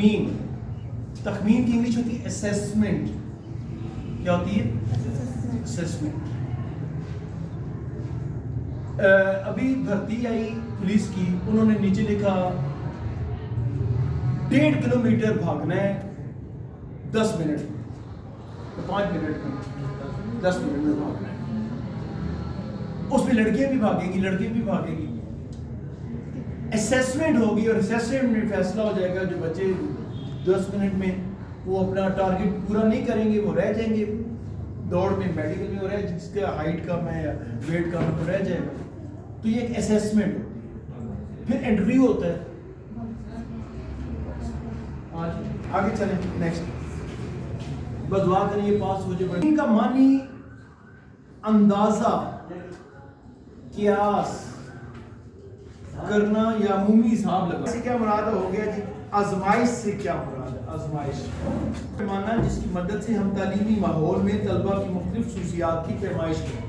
تخمین. تخمین کی انگلش ہوتی ہے اسیسمنٹ. کیا ہوتی ہے؟ اسیسمنٹ. ابھی بھرتی آئی پولیس کی, انہوں نے نیچے لکھا 1.5 کلومیٹر بھاگنا ہے 10 منٹ میں, 5 منٹ میں, 10 منٹ میں بھاگنا ہے. اس میں لڑکیاں بھی بھاگیں گی, لڑکے بھی بھاگیں گی. اسیسمنٹ ہوگی اور اسیسمنٹ میں فیصلہ ہو جائے گا جو بچے 10 منٹ میں وہ اپنا ٹارگٹ پورا نہیں کریں گے وہ رہ جائیں گے دوڑ میں, میڈیکل میں ہو رہا ہے جس کا ہائٹ کم ہے یا ویٹ کم ہے وہ رہ جائے گا. تو یہ ایک اسیسمنٹ ہوتی ہے. پھر انٹرویو ہوتا ہے. آگے چلیں نیکسٹ. بس دعا کریں یہ پاس ہو جائے. ان کا معنی اندازہ, قیاس کرنا یا عمومی حساب لگا. اس سے کیا مراد ہو گیا جی؟ آزمائش سے کیا مراد ہے؟ آزمائش پیمانہ جس کی مدد سے ہم تعلیمی ماحول میں طلبہ کی مختلف خصوصیات کی پیمائش کریں.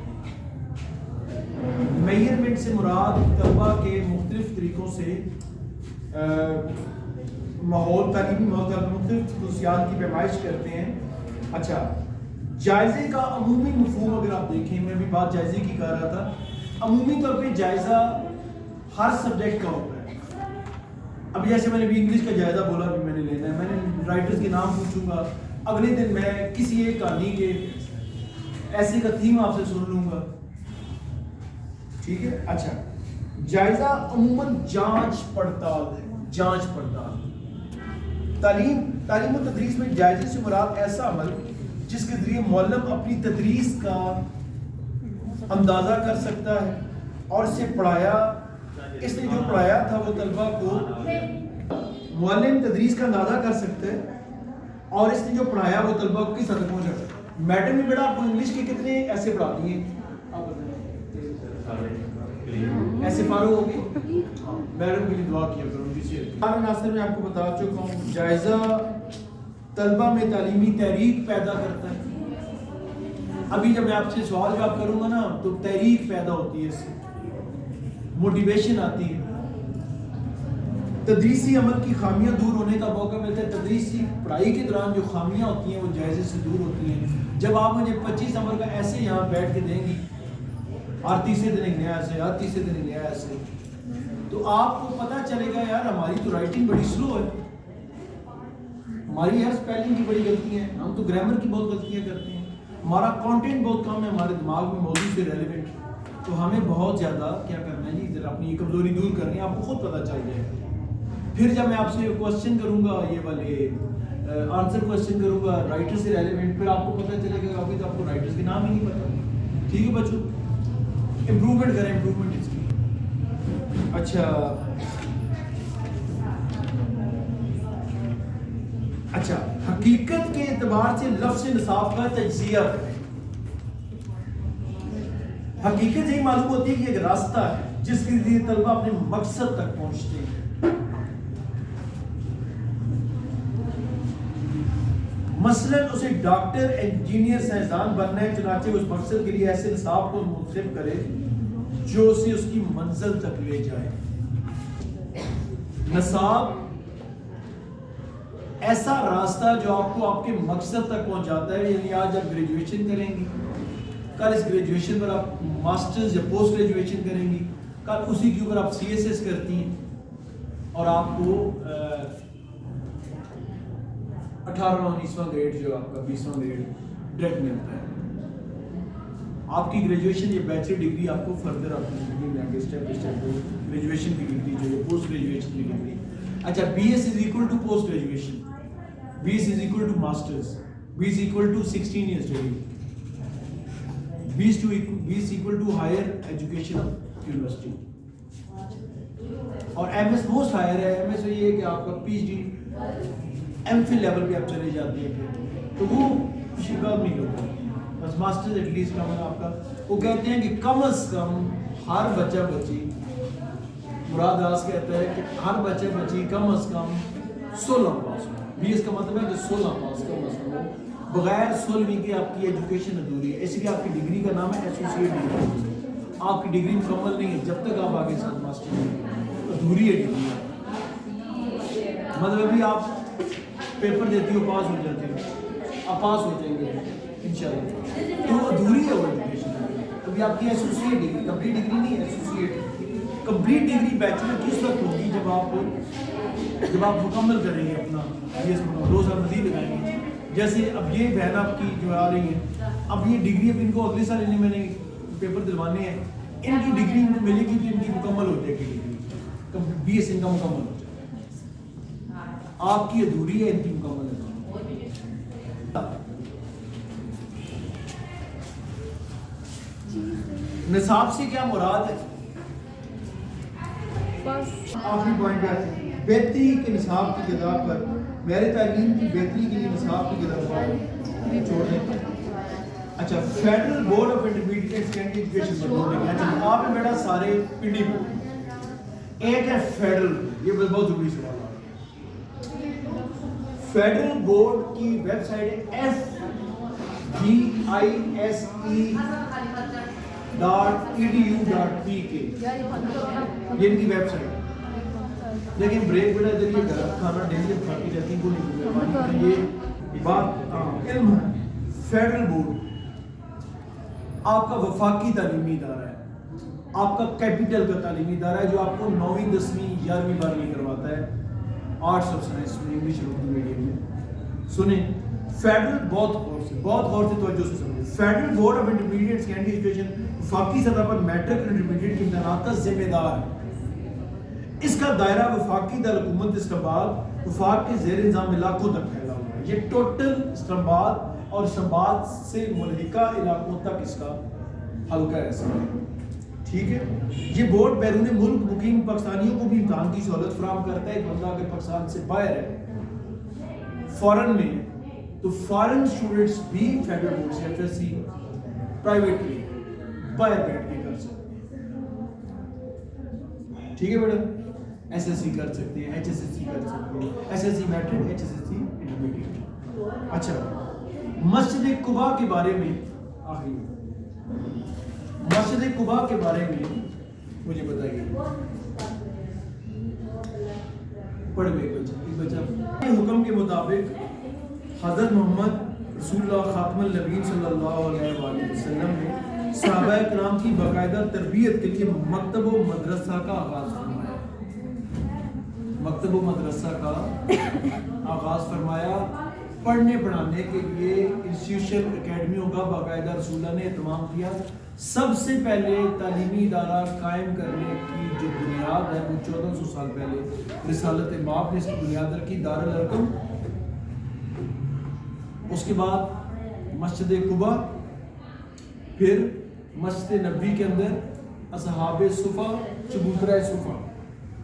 میئرمنٹ سے مراد طلبہ کے مختلف طریقوں سے ماحول, تعلیمی ماحول کا مختلف خصوصیات کی پیمائش کرتے ہیں. اچھا, جائزے کا عمومی مفہوم اگر آپ دیکھیں, میں بھی بات جائزے کی کر رہا تھا. عمومی طور پہ جائزہ ہر سبجیکٹ کا ہوتا ہے. اب جیسے میں نے بھی انگلش کا جائزہ بولا بھی میں نے لینا ہے, میں نے رائٹرز کے نام پوچھوں گا, اگلے دن میں کسی ایک کہانی کے ایسے کا تھیم آپ سے سن لوں گا. ٹھیک ہے. اچھا, جائزہ عموماً جانچ پڑتال ہے. جانچ پڑتال. تعلیم و تدریس میں جائزے سے مراد ایسا عمل جس کے ذریعے معلم اپنی تدریس کا اندازہ کر سکتا ہے اور اسے پڑھایا, اس نے جو پڑھایا تھا وہ طلبہ کو, معلم تدریس کا اندازہ کر سکتا ہے اور اس نے جو پڑھایا وہ طلبہ کو کس حد تک پہنچا سکتا ہے. میڈم نے بیٹا آپ کو انگلش کے کتنے ایسے پڑھاتی ہیں؟ ایسے فارغ ہو گئے. میڈم کے لیے دعا کیا کروں. ناصر میں آپ کو بتا چکا ہوں جائزہ طلبہ میں تعلیمی تحریک پیدا کرتا ہے. ابھی جب میں آپ سے سوال جواب کروں گا نا تو تحریک پیدا ہوتی ہے, اس سے موٹیویشن آتی ہے. تدریسی عمل کی خامیاں دور ہونے کا موقع ملتا ہے. تدریسی پڑھائی کے دوران جو خامیاں ہوتی ہیں وہ جائزے سے دور ہوتی ہیں. جب آپ مجھے 25 نمبر کا ایسے یہاں بیٹھ کے دیں گی, ہر تیسرے دن ایک نیا ایسے, ہر تیسرے دن ایک نیا ایسے, تو آپ کو پتہ چلے گا یار ہماری تو رائٹنگ بڑی سلو ہے, ہماری ہر اسپیلنگ کی بڑی غلطیاں ہیں, ہم تو گرامر کی بہت غلطیاں کرتے ہیں, ہمارا کانٹینٹ بہت کم ہے, ہمارے دماغ میں موضوع سے ریلیونٹ. تو ہمیں بہت زیادہ کیا کرنا ہے جی, ذرا اپنی یہ کمزوری دور کرنی ہے. آپ کو خود پتہ چل جائے. پھر جب میں آپ سے کوشچن کروں گا, یہ والے آنسر کوشچن کروں گا رائٹر سے ریلیونٹ, پھر آپ کو پتہ چلے گا ابھی تو آپ کو رائٹرز کے نام ہی نہیں پتہ. ٹھیک ہے بچوں, امپروومنٹ کریں, امپروومنٹ اس کی. اچھا, حقیقت کے اعتبار سے لفظ نصاب کا تجزیہ کریں. حقیقت یہی معلوم ہوتی ہے کہ ایک راستہ ہے جس کے ذریعے طلبہ اپنے مقصد تک پہنچتے ہیں. مثلاً اسے ڈاکٹر, انجینئر, سائنسدان بننا ہے, چنانچہ اس مقصد کے لیے ایسے نصاب کو منتخب کرے جو اسے اس کی منزل تک لے جائے. نصاب ایسا راستہ جو آپ کو آپ کے مقصد تک پہنچاتا ہے. یعنی آج آپ گریجویشن کریں گی, کل اس گریجویشن پر آپ ماسٹرز یا پوسٹ گریجویشن کریں گی, کل اسی کے اوپر آپ CSS کرتی ہیں اور آپ کو 18واں 19واں گریڈ جو آپ کا 20واں گریڈ ڈائریکٹ ملتا ہے. آپ کی گریجویشن یا بیچلر ڈگری آپ کو فردر آپ کی زندگی میں آگے اسٹیپ بائی اسٹیپ گریجویشن کی ڈگری جو ہے پوسٹ گریجویشن کی ڈگری. اچھا, BS is equal to post graduation, BS is equal to masters, BS equal to 16 years degree, BS equal to higher education of university. اور MS most higher ہے. MS یہ ہے کہ آپ کا PhD MPhil لیول پہ آپ چلے جاتے ہیں, تو وہ خوشی کا نہیں ہوتا. بس ماسٹر ایٹ لیسٹ کا آپ کا, وہ کہتے ہیں کہ کم از کم ہر بچہ بچی, مراد راز کہتا ہے کہ ہر بچہ بچی کم از کم 16 پاس ہو. BS کا مطلب ہے کہ 16 پاس کم از کم ہو. بغیر 16ویں کے آپ کی ایجوکیشن ادھوری ہے. اس لیے آپ کی ڈگری کا نام ہے ایسوسیٹ ڈگری. آپ کی ڈگری مکمل نہیں ہے جب تک آپ آگے ساتھ ماسٹر ادھوری ہے ڈگری. مطلب ابھی آپ پیپر دیتی ہو پاس ہو جاتے ہو، آپ پاس ہو جائیں گے انشاءاللہ. تو ادھوری ہے وہ ایجوکیشن. ابھی آپ کی ایسوسیٹ ڈگری، کمپلیٹ ڈگری نہیں ہے، ایسوسیٹ. کمپلیٹ ڈگری بیچلر کس وقت ہوگی؟ جب آپ مکمل کریں گے اپنا دو سال مزید لگائیں گے. جیسے اب یہ بہن آپ کی جو آ رہی ہے، اب یہ ڈگری اب ان کو اگلے سال انہیں میں نے پیپر دلوانے ہیں، ان کی ڈگری ان کو ملے گی تو ان کی مکمل ہو جائے گی ڈگری، بی ایس ان کا مکمل ہو جائے گا. آپ کی ادھوری ہے، ان کی مکمل ہے. نصاب سے کیا مراد ہے؟ آخری پوائنٹ ہے بہتری کے نصاب کی جگہ پر، میرے تعلیم کی بہتری کے لیے نصاب کی جگہ پر چھوڑ دیں. اچھا، federal board of intermediate secondary education پر چھوڑ دیں. اچھا، آپ میں بیٹا سارے پنڈی بورڈ، ایک ہے فیڈرل. یہ بہت ضروری سوال ہے. فیڈرل بورڈ کی ویب سائٹ ہے FBISE.edu.pk، یہ ان کی ویب سائٹ. لیکن بریک بیٹا ادھر یہ گھر کھانا ڈیلی کھاتی رہتی کوئی یہ بات علم ہے. فیڈرل بورڈ آپ کا وفاقی تعلیمی ادارہ ہے، آپ کا کیپٹل کا تعلیمی ادارہ ہے، جو آپ کو 9ویں 10ویں 11ویں 12ویں کرواتا ہے آرٹس اور سائنس میں، انگلش اور اردو میڈیم میں. سنیں، فیڈرل بہت غور سے توجہ سے سمجھیں. Federal board of intermediate secondary education وفاقی سطح پر میٹرک اور انٹرمیڈیٹ کے امتحانات کا ذمہ دار ہے. اس کا دائرہ وفاقی دارالحکومت اسلام آباد وفاق کے زیر نظام علاقوں تک پھیلا ہوا ہے. یہ ٹوٹل اسلام آباد اور اسلام آباد سے ملحقہ علاقوں تک اس کا حلقہ ایسا ہے. ٹھیک ہے. یہ بورڈ بیرون ملک مقیم پاکستانیوں کو بھی امتحان کی سہولت فراہم کرتا ہے. ایک بندہ اگر پاکستان سے باہر ہے، فارن میں، تو فارن اسٹوڈنٹس بھی فیڈرل بورڈ سے FSC پرائیویٹلی باہر بیٹھ کے کر سکتے ہیں. ٹھیک ہے بیٹا، SSC کر سکتے ہیں، HSSC کر سکتے ہیں، SSC میٹرک، HSSC انٹرمیڈیٹ. اچھا، مسجد قباء کے بارے میں آخری مسجد قباء کے بارے میں مجھے بتائیے. پڑھ گئے بچہ. حکم کے مطابق حضرت محمد رسول اللہ خاتم النبیین صلی اللہ علیہ وآلہ وسلم نے صحابہ کرام کی باقاعدہ تربیت کے لیے مکتب و مدرسہ کا آغاز فرمایا. مکتب و مدرسہ کا آغاز فرمایا. پڑھنے پڑھانے کے لیے انسٹیٹیوشن اکیڈمیوں کا باقاعدہ رسول اللہ نے اہتمام کیا. سب سے پہلے تعلیمی ادارہ قائم کرنے کی جو بنیاد ہے وہ 1400 سال پہلے رسالت مآب نے اس کی بنیاد رکھی، دارالارقم. اس کے بعد مسجد قباء، پھر مسجد نبوی کے اندر اصحاب صفا، چبوترہ صفا.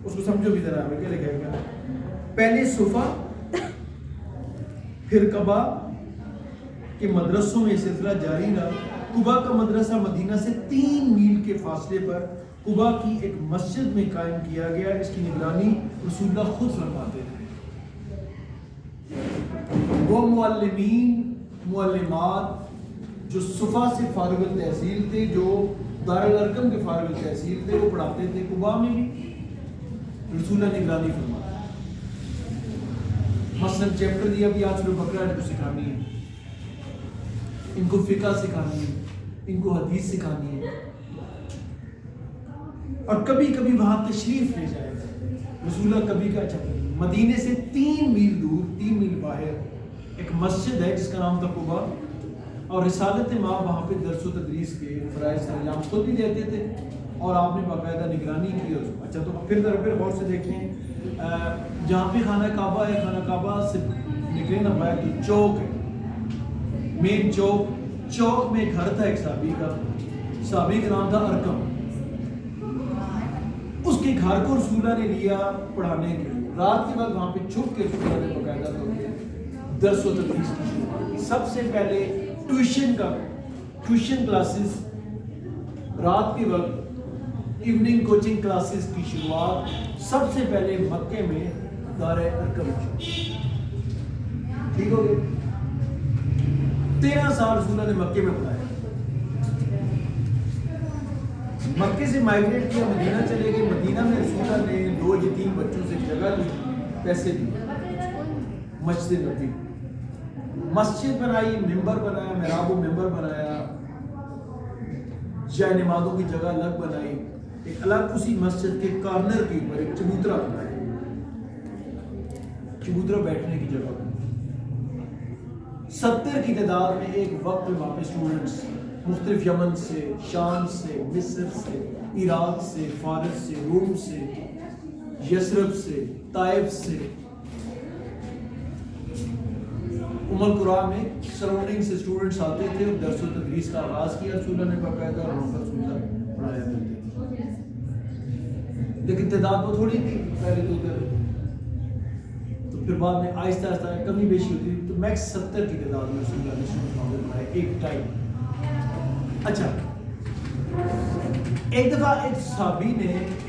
اس کو سمجھو بھی ذرا کیا لکھا گیا. پہلے صفا، پھر قباء کے مدرسوں میں سلسلہ جاری رہا. قباء کا مدرسہ مدینہ سے 3 میل کے فاصلے پر قباء کی ایک مسجد میں قائم کیا گیا. اس کی نگرانی رسول اللہ خود فرماتے تھے. وہ معلمین معلمات جو صفا سے فارغ التحصیل تھے، جو دارالارقم کے فارغ التحصیل تھے، وہ پڑھاتے تھے قباء میں بھی. رسول اللہ نگرانی فرماتے. مثلا چیپٹر دیا بھی آج سورہ بقرہ ان کو سکھانی ہے، ان کو فقہ سکھانی ہے، ان کو حدیث سکھانی ہے. اور کبھی کبھی وہاں تشریف لے جائے رسول اللہ. کبھی کا مدینے سے 3 میل دور، 3 میل باہر ایک مسجد ہے جس کا نام تھا قباء، اور رسالت مآب وہاں پہ درس و تدریس کے فرائض انجام خود بھی دیتے تھے اور آپ نے باقاعدہ نگرانی کی. اچھا، تو پھر غور سے دیکھیں، جہاں پہ خانہ کعبہ ہے، خانہ کعبہ سے نکلے نا باہر تو چوک ہے، مین چوک میں گھر تھا ایک صحابی کا نام تھا ارقم. اس کے گھر کو رسول اللہ نے لیا پڑھانے کے لیے. رات کے بعد وہاں پہ چھپ کے رسول اللہ نے باقاعدہ طور پہ درس و تدریس کی شروعات کی. سب سے پہلے ٹیوشن کلاسز، رات کے وقت ایوننگ کوچنگ کلاسز کی شروعات سب سے پہلے مکے میں دار ارقم. ٹھیک ہو گیا. 13 سال رسول اللہ نے مکے میں پڑھایا. مکے سے مائگریٹ کیا، مدینہ چلے گئے. مدینہ میں رسول اللہ نے 2 یتیم بچوں سے جگہ لی، پیسے دیے. مسجد نبی، مسجد بنائی، ممبر بنایا، محراب و ممبر بنایا، جائے نمازوں کی جگہ الگ بنائی، ایک الگ اسی مسجد کے کارنر کے اوپر ایک چبوترا بنایا، چبوترا بیٹھنے کی جگہ بنائی۔ 70 کی تعداد میں ایک وقت میں وہاں پہ اسٹوڈنٹس مختلف یمن سے، شام سے، مصر سے، عراق سے، فارس سے، روم سے، یثرب سے، طائف سے، ام القریٰ میں سراؤنڈنگ سے اسٹوڈنٹس آتے تھے اور درس و تدریس کا آغاز کیا رسول اللہ نے باقاعدہ، اور وہاں پر رسول اللہ پڑھایا کرتے تھے، لیکن تعداد وہ تھوڑی تھی پہلے تو ادھر، تو پھر بعد میں آہستہ آہستہ کمی بیشی ہوتی تھی، تو میکس 70 کی تعداد میں رسول اللہ نے اسٹوڈنٹ بنائے ایک ٹائم۔ اچھا، ایک دفعہ ایک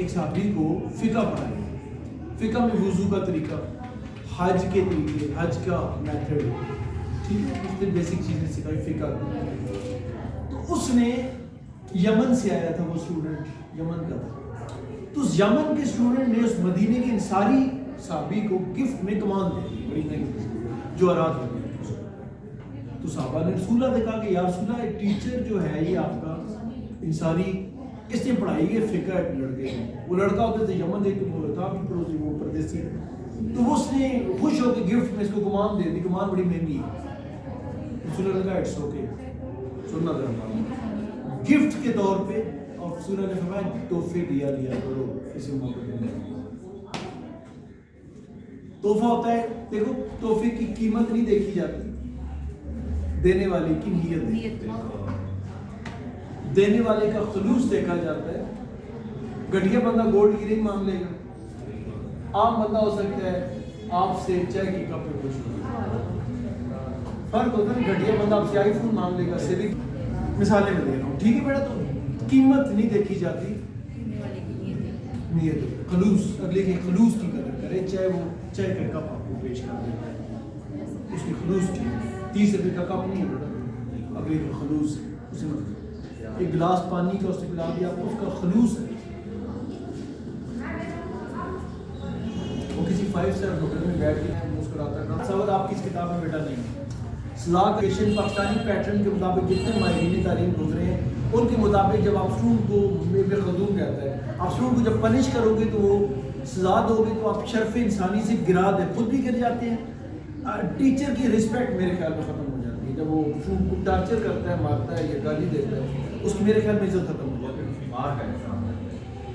صحابی کو فقہ پڑھایا، فقہ میں وضو کا طریقہ، حج کے طریقے، حج کا میتھڈ، ٹھیک ہے، اس نے بیسک چیزیں سکھائی فقہ کی۔ تو اس نے یمن سے آیا تھا، وہ اسٹوڈنٹ یمن کا تھا، تو اس یمن کے اسٹوڈنٹ نے اس مدینے کے انصاری صحابی کو گفٹ میں کمان دے دی، بڑی نئی جوہرات ہو گئی۔ تو صحابہ نے رسول اللہ سے کہا کہ یا رسول اللہ، ایک ٹیچر جو ہے یہ آپ کا انصاری، اس نے پڑھائی ہے فقہ ایک لڑکے کو، وہ لڑکا ہوتا تھا یمن ایک تھا بھی پڑوسی، وہ پردیسی، تو وہ اس نے خوش ہو کے گفٹ میں اس کو کمان دے دی، کمان بڑی مہنگی ہے۔ رسول اللہ نے کہا اٹس اوکے، سننا ذرا گفٹ کے طور پہ، اور رسول اللہ نے فرمایا تحفے دیا کرو کسی موقع پہ۔ تحفہ ہوتا ہے، دیکھو تحفے کی قیمت نہیں دیکھی جاتی، دینے والے کی نیت، دینے والے کا خلوص دیکھا جاتا ہے۔ گھٹیا بندہ گولڈ کی رنگ مانگ لے گا، عام بندہ ہو سکتا ہے آپ سے چائے کی کپ پہ خوش ہوگا، فرق ہوتا ہے۔ گھٹیا بندہ آپ سے آئی فون مانگ لے گا، صرف مثالیں میں دے رہا ہوں، ٹھیک ہے بیٹا، تو قیمت نہیں دیکھی جاتی، نیت، خلوص، اگلے کے خلوص کی قدر کرے، چاہے وہ چائے کا کپ آپ کو پیش کر دے، اس کی خلوص کی 30 روپے کا کپ نہیں ہے بیٹا، اگلے کا خلوص ہے، اسے مطلب ایک گلاس پانی کا اس نے پلا دیا آپ کو، اس کا خلوص ہے۔ وہ کسی 5 اسٹار ہوٹل میں بیٹھ کے مسکراتا ہے، سوال آپ کی اس کتاب میں بیٹا نہیں۔ اصلاح کرشن پاکستانی پیٹرن کے مطابق جتنے ماہرین تعلیم گزرے ہیں ان کے مطابق جب آپ اسٹوڈنٹ کو بے خدوم کہتا ہے، آپ اسٹوڈنٹ کو جب پنش کرو گے تو وہ سزا دو گے تو آپ شرف انسانی سے گرا دیں، خود بھی گر جاتے ہیں۔ ٹیچر کی رسپیکٹ میرے خیال میں ختم ہو جاتی ہے جب وہ اسٹوڈنٹ کو ٹارچر کرتا ہے، مارتا ہے یا گالی دیتا ہے، اس کی میرے خیال میں عزت ختم ہو جاتی ہے۔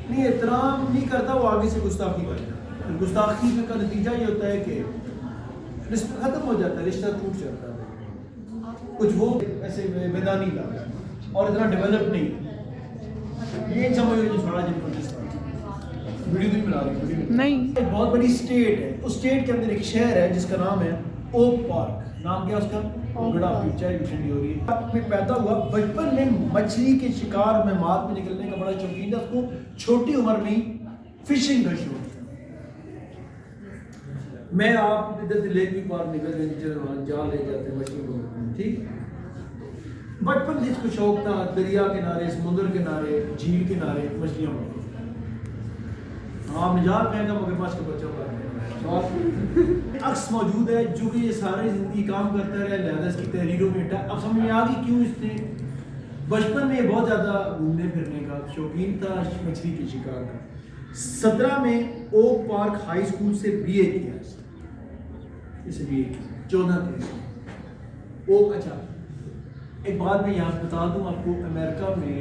نہیں، احترام نہیں کرتا، وہ آگے سے گستاخی کرتا ہے، گستاخی کا نتیجہ یہ ہوتا ہے کہ رشتہ ختم ہو جاتا ہے، رشتہ ٹوٹ جاتا ہے۔ کچھ وہ ایسے میدانی علاقہ اور اتنا ڈیولپ نہیں، یہ سمجھو جو چھوڑا جن پاکستان ویڈیو بھی بنا رہی نہیں، ایک بہت بڑی اسٹیٹ ہے، اس اسٹیٹ کے اندر ایک شہر ہے جس کا نام ہے اوک پارک، نام کیا اس کا؟ بڑا پیچھے ٹھنڈی ہو رہی ہے، میں پیدا ہوا، بچپن میں مچھلی کے شکار میں مات میں نکلنے کا بڑا شوقین تھا، اس کو چھوٹی عمر میں فشنگ کا شوق تھا۔ میں آپ ادھر سے لیک بھی پار نکل گئے، جال لے جاتے ہیں مچھلی کو، ٹھیک، بچپن جس کو شوق تھا دریا کنارے، سمندر کنارے، جھیل کنارے مچھلیاں پکڑنا۔ آپ نجات پہنگا مگر ماش کا بچہ پڑھا عکس موجود ہے، جو کہ یہ سارے زندگی کام کرتا رہا، لہذا اس کی تحریروں میں اب سمجھ میں آگئی کیوں اس نے بچپن میں بہت زیادہ گھومنے پھرنے کا شوقین تھا، مچھلی کی شکار کا۔ 17 میں اوک پارک ہائی اسکول سے بی اے کیا، اسے بی اے کیا 14 اوک۔ اچھا ایک بات میں یہاں بتا دوں آپ کو، امریکہ میں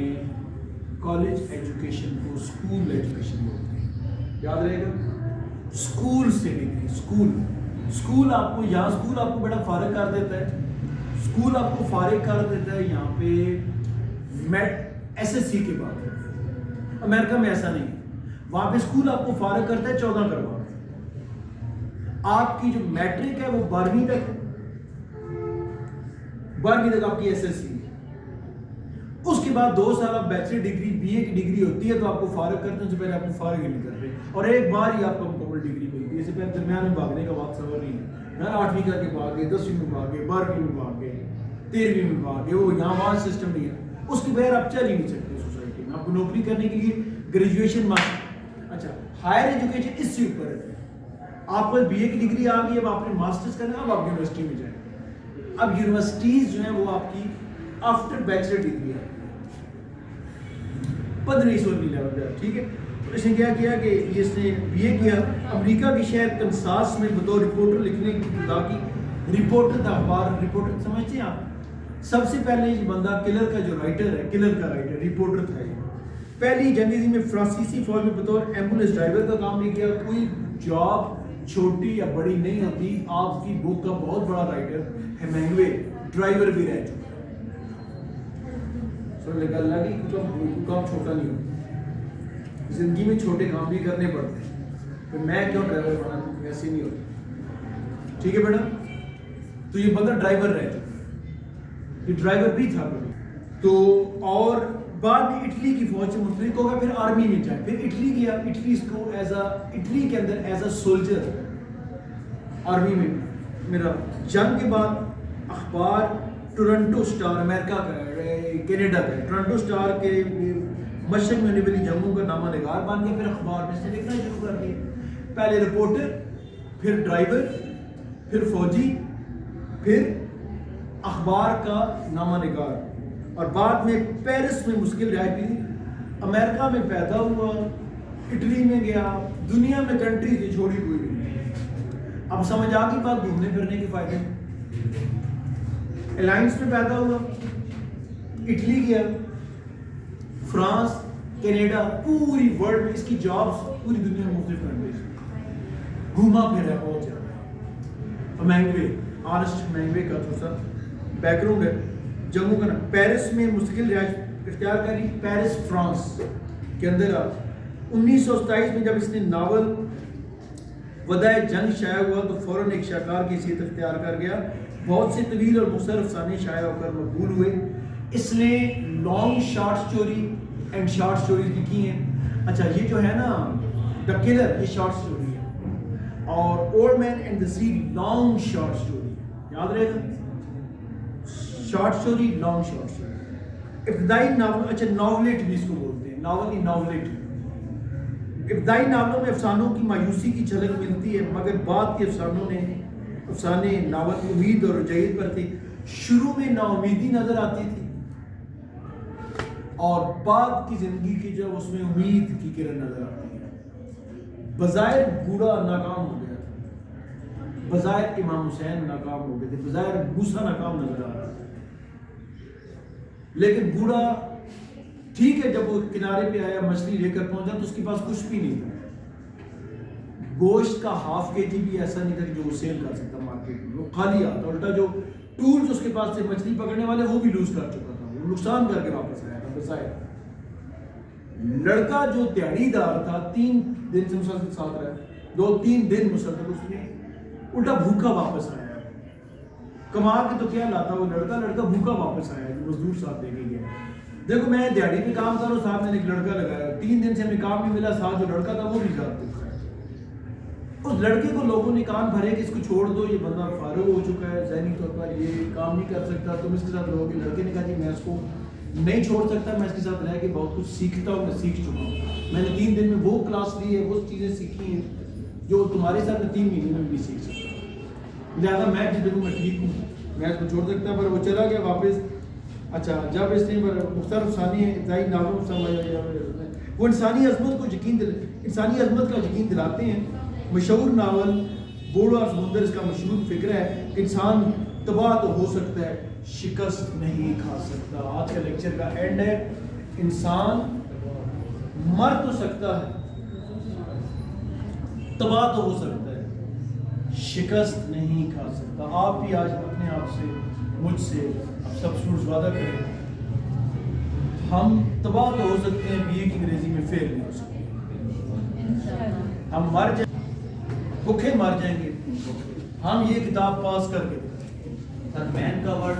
کالج ایجوکیشن کو اسکول ایجوکیشن بولتے ہیں، یاد رہے گا، اسکول سے ڈگری، اسکول آپ کو، یہاں اسکول آپ کو بیٹا فارغ کر دیتا ہے، اسکول آپ کو فارغ کر دیتا ہے یہاں پہ ایس ایس سی کے بعد۔ امریکہ میں ایسا نہیں ہے، وہاں پہ اسکول آپ کو فارغ کرتا ہے 14 کے بعد، آپ کی جو میٹرک ہے وہ 12ویں تک آپ کی ایس ایس سی، اس کے بعد 2 سال آپ بیچلر ڈگری بی اے کی ڈگری ہوتی ہے تو آپ کو فارغ کرتے ہیں، اس سے پہلے آپ کو فارغ ہی نہیں کرتے، اور ایک بار ہی آپ کو مکمل ڈگری ملتی ہے، اس سے پہلے درمیان میں بھاگنے کا وقت سفر نہیں ہے، میں 8ویں کر کے بھاگ گئے، 10ویں میں بھاگ گئے، 12ویں میں بھاگ گئے، 13ویں میں بھاگ گئے، وہ یہاں وہاں سسٹم نہیں ہے، اس کے بغیر آپ چل ہی نہیں سکتے سوسائٹی میں، آپ کو نوکری کرنے کے لیے گریجویشن ماسٹر۔ اچھا ہائر ایجوکیشن اس سے اوپر ہے، آپ کو BA کی ڈگری آ گئی، اب آپ نے ماسٹرز کرنا ہے، اب آپ یونیورسٹی میں جائیں. اب یونیورسٹیز جو ہیں وہ آپ کی آفٹر بیچلر ڈگری ہے 1500 لیول پہ. ٹھیک ہے، اس نے کیا کیا کہ اس نے BA کیا امریکہ کے شہر کنساس میں بطور رپورٹر لکھنے کی ابتدا کی. رپورٹر تھا، اخبار رپورٹر سمجھتے ہیں آپ. سب سے پہلے یہ بندہ کلر کا جو رائٹر ہے، کلر کا رائٹر رپورٹر تھا. یہ پہلی جنگ عظیم میں فرانسیسی فوج میں بطور ایمبولینس ڈرائیور کا کام بھی کیا. کوئی جاب چھوٹی یا بڑی نہیں ہوتی. آپ کی بک کا بہت بڑا رائٹر ہیمنگوے ڈرائیور بھی رہ چکا. اللہ کی کام چھوٹا نہیں ہوتا، زندگی میں چھوٹے کام بھی کرنے پڑتے ہیں. تو میں کیوں ڈرائیور بنا، ویسے نہیں ہوتا. ٹھیک ہے بیٹا، تو یہ بندہ ڈرائیور رہ چکا، یہ ڈرائیور بھی تھا کبھی. تو اور بعد میں اٹلی کی فوج سے منسلک ہو گیا، پھر آرمی میں جائے، پھر اٹلی گیا. اٹلی اس کو اٹلی کے اندر ایز اے سولجر آرمی میں میرا. جنگ کے بعد اخبار ٹورنٹو سٹار، امریکہ کا کینیڈا کا ٹورنٹو سٹار کے مشرق میں ہونے والی جنگوں کا نامہ نگار بن گیا. پھر اخبار میں سے لکھنا شروع کر دیا. پہلے رپورٹر، پھر ڈرائیور، پھر فوجی، پھر اخبار کا نامہ نگار. اور بعد میں پیرس میں مشکل رہائش کی. امریکہ میں پیدا ہوا، اٹلی میں گیا، دنیا میں کنٹری تھی چھوڑی ہوئی. اب سمجھ آ گئی بات گھومنے پھرنے کے فائدے. الائنس میں پیدا ہوا، اٹلی گیا، فرانس، کینیڈا، پوری ورلڈ میں اس کی جابس پوری دنیا میں مختلف کنٹریز گھوما پھرا ہے بہت زیادہ. ہیمنگوے، آرنسٹ ہیمنگوے کا تھوڑا سا بیک گراؤنڈ ہے. جنگوں کا نام پیرس میں مستقل رہائش اختیار کری. پیرس فرانس کے اندر 1927 میں جب اس نے ناول وداع جنگ شائع ہوا تو فوراً ایک شاہکار کی حیثیت اختیار کر گیا. بہت سے طویل اور مختصر افسانے شائع ہو کر مقبول ہوئے. اس نے long short story and short stories لکھی ہیں. اچھا یہ جو ہے نا دا کلر، یہ شارٹ سٹوری ہے، اور old man and the sea long short story. یاد رہے گا، short story, long short story. ابتدائی ناول، اچھا ناولٹ بھی اس کو بولتے ہیں، ناول نہیں ناولٹ. ابتدائی ناولوں میں افسانوں کی مایوسی کی جھلک ملتی ہے، مگر بعد کے افسانے ناول امید اور رجعیت پر تھی. شروع میں نا امیدی نظر آتی تھی اور بعد کی زندگی کی جو اس میں امید کی کرن نظر آتی ہے. بظاہر بوڑھا ناکام ہو گیا تھا، بظاہر امام حسین ناکام ہو گئے تھے، بظاہر موسیٰ ناکام نظر آ رہا تھا، لیکن بوڑھا ٹھیک ہے. جب وہ کنارے پہ آیا، مچھلی لے کر پہنچا تو اس کے پاس کچھ بھی نہیں تھا. گوشت کا ½ kg بھی ایسا نہیں تھا کہ جو وہ سیل کر سکتا مارکیٹ میں. وہ خالی آتا، الٹا جو ٹولز اس کے پاس سے مچھلی پکڑنے والے وہ بھی لوز کر چکا تھا، وہ نقصان کر کے واپس آیا تھا. بظاہر لڑکا جو دیہڑی دار تھا 3 دن سے مسلسل ساتھ رہا، 2-3 دن مسلسل اس نے الٹا بھوکا واپس آیا. کما کے تو کیا لاتا وہ لڑکا بھوکا واپس آیا، مزدور ساتھ دے کے گیا. دیکھو میں دیہڑی پہ کام کر رہا ہوں، صاحب نے ایک لڑکا لگایا، 3 دن سے ہمیں کام نہیں ملا، ساتھ جو لڑکا تھا وہ بھی ساتھ دکھا. اس لڑکے کو لوگوں نے کان بھرے کہ اس کو چھوڑ دو، یہ بندہ فارغ ہو چکا ہے ذہنی طور پر، یہ کام نہیں کر سکتا، تم اس کے ساتھ رہو گے. لڑکے نے کہا جی میں اس کو نہیں چھوڑ سکتا، میں اس کے ساتھ رہ کے بہت کچھ سیکھتا ہوں، میں سیکھ چکا ہوں. میں نے 3 دن میں وہ کلاس لی ہے، وہ چیزیں سیکھی ہیں جو تمہارے ساتھ میں 3 مہینے میں بھی سیکھ سکتا. لہٰذا میں جس دن میں ٹھیک ہوں، میں اس کو چھوڑ سکتا. پر وہ چلا گیا واپس. اچھا جب اس نے مختلف افسانے ابتدائی ناولوں وہ انسانی عظمت کا یقین دلاتے ہیں. مشہور ناول بوڑھا سمندر اس کا مشہور فکر ہے کہ انسان تباہ تو ہو سکتا ہے، شکست نہیں کھا سکتا. آج کا لیکچر کا اینڈ ہے، انسان مر تو سکتا ہے، تباہ تو ہو سکتا ہے، شکست نہیں کھا سکتا. آپ بھی آج اپنے آپ سے، مجھ سے، اب سب سٹوڈنٹس وعدہ کریں، ہم تباہ تو ہو سکتے ہیں، BA کی انگریزی میں فیل نہیں ہو سکتے. ہم مر جائیں، بھوکے مر جائیں گے، ہم یہ کتاب پاس کر کے. مین کا ورڈ